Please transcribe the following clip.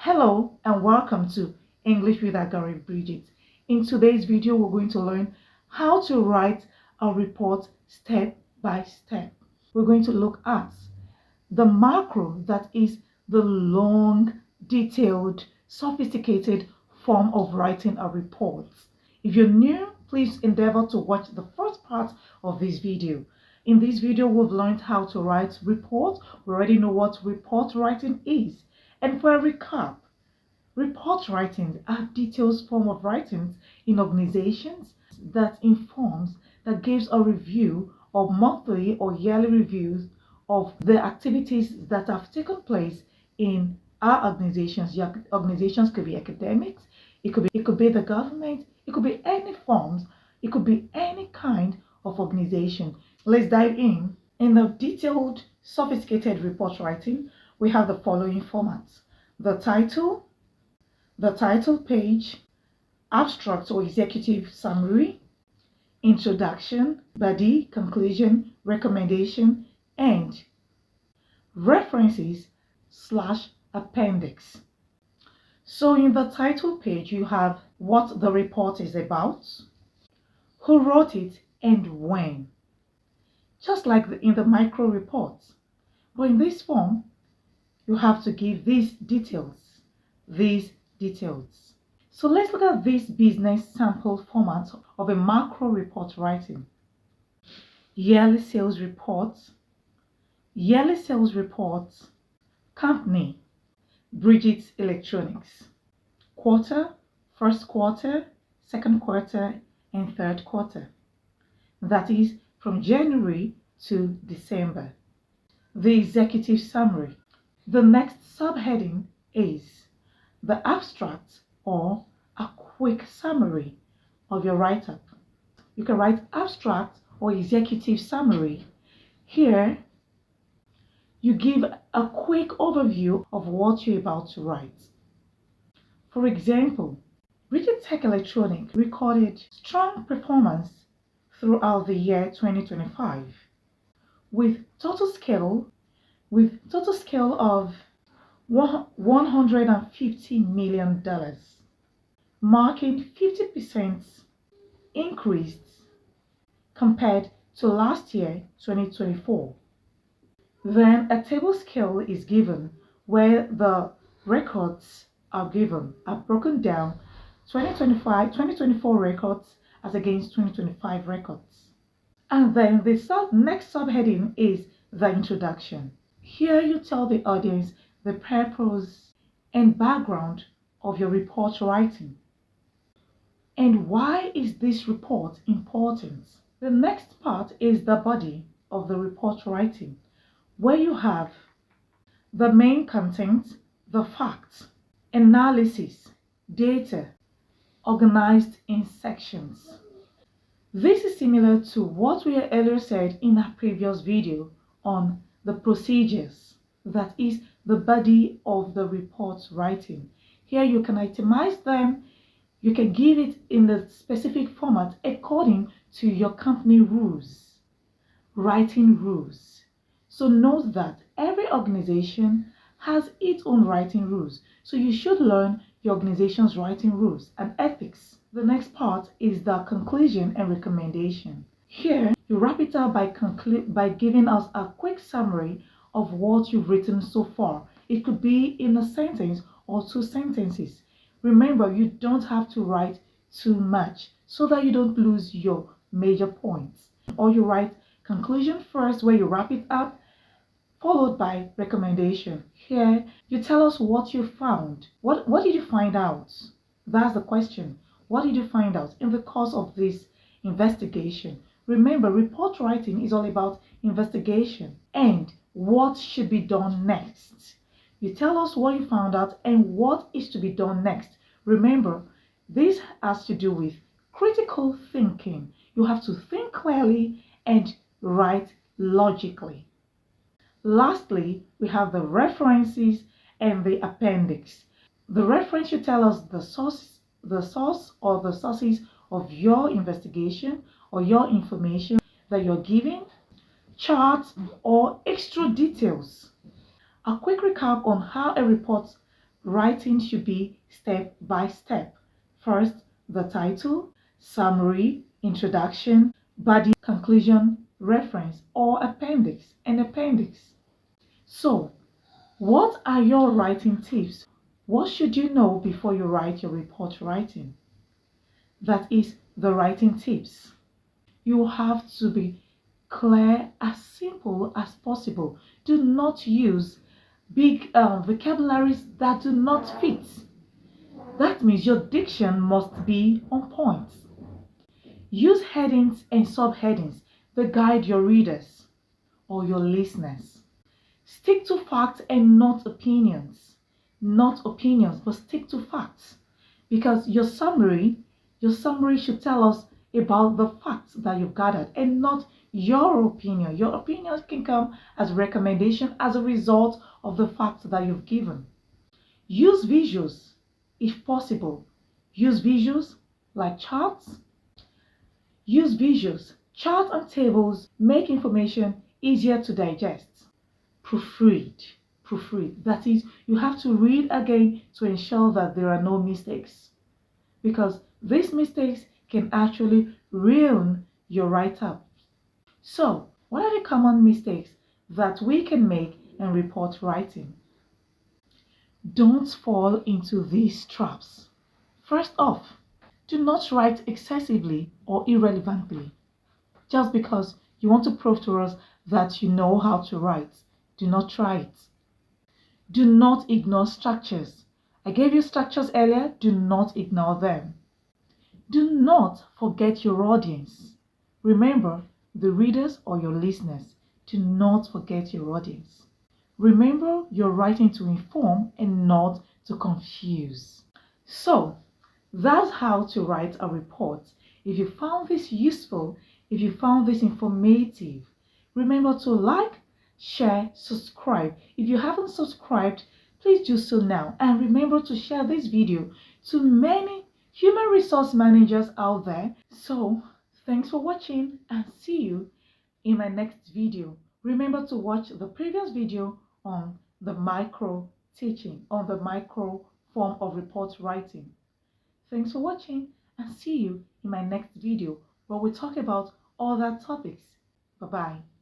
Hello and welcome to English with Agari Bridget. In today's video, we're going to learn how to write a report step by step. We're going to look at the macro, that is the long, detailed, sophisticated form of writing a report. If you're new, please endeavor to watch the first part of this video. In this video, we've learned how to write report. We already know what report writing is. And for a recap, report writing are detailed form of writings in organizations that informs, that gives a review of monthly or yearly reviews of the activities that have taken place in our organizations. Your organizations could be academics, it could be the government, it could be any forms, it could be any kind of organization. Let's dive in. In the detailed, sophisticated report writing, we have the following formats: the title page, abstract or executive summary, introduction, body, conclusion, recommendation, and references/appendix. So in the title page, you have what the report is about, who wrote it, and when. Just like in the micro reports. But in this form, you have to give these details. So let's look at this business sample format of a macro report writing. Yearly sales reports. Company, Bridget's Electronics. Quarter, first quarter, second quarter, and third quarter. That is from January to December. The executive summary. The next subheading is the abstract or a quick summary of your write-up. You can write abstract or executive summary. Here, you give a quick overview of what you're about to write. For example, Bridget Tech Electronics recorded strong performance throughout the year 2025 with total scale of $150 million, marking 50% increase compared to last year, 2024. Then a table scale is given where the records are broken down, 2024 records as against 2025 records. And then the next subheading is the introduction. Here you tell the audience the purpose and background of your report writing. And why is this report important? The next part is the body of the report writing, where you have the main content, the facts, analysis, data, organized in sections. This is similar to what we earlier said in our previous video on the procedures, that is the body of the report writing. Here you can itemize them, you can give it in the specific format according to your company rules, writing rules. So note that every organization has its own writing rules, so you should learn your organization's writing rules and ethics. The next part is the conclusion and recommendation. Here, you wrap it up by giving us a quick summary of what you've written so far. It could be in a sentence or two sentences. Remember, you don't have to write too much so that you don't lose your major points. Or you write conclusion first, where you wrap it up, followed by recommendation. Here, you tell us what you found. What did you find out? That's the question. What did you find out in the course of this investigation? Remember, report writing is all about investigation and what should be done next. You tell us what you found out and what is to be done next. Remember, this has to do with critical thinking. You have to think clearly and write logically. Lastly, we have the references and the appendix. The reference should tell us the source or the sources of your investigation or your information that you're giving, charts or extra details. A quick recap on how a report Writing should be step by step. First, the title, summary, introduction, body, conclusion, reference, or appendix, and appendix. So, what are your writing tips? What should you know before you write your report writing? That is the writing tips. You have to be clear, as simple as possible. Do not use big vocabularies that do not fit. That means your diction must be on point. Use headings and subheadings that guide your readers or your listeners. Stick to facts and not opinions. Not opinions, but stick to facts. Because your summary should tell us about the facts that you've gathered and not your opinion. Your opinion can come as a recommendation as a result of the facts that you've given. Use visuals if possible. Use visuals like charts. Use visuals. Charts and tables make information easier to digest. Proofread. Proofread. That is, you have to read again to ensure that there are no mistakes. Because these mistakes can actually ruin your write-up. So, what are the common mistakes that we can make in report writing? Don't fall into these traps. First off, do not write excessively or irrelevantly. Just because you want to prove to us that you know how to write, do not try it. Do not ignore structures. I gave you structures earlier, do not ignore them. Do not forget your audience. Remember the readers or your listeners. Do not forget your audience. Remember you're writing to inform and not to confuse. So, that's how to write a report. If you found this useful, if you found this informative, remember to like, share, subscribe. If you haven't subscribed, please do so now. And remember to share this video to many human resource managers out there. So, thanks for watching and see you in my next video. Remember to watch the previous video on the micro teaching, on the micro form of report writing. Thanks for watching and see you in my next video where we talk about other topics. Bye-bye.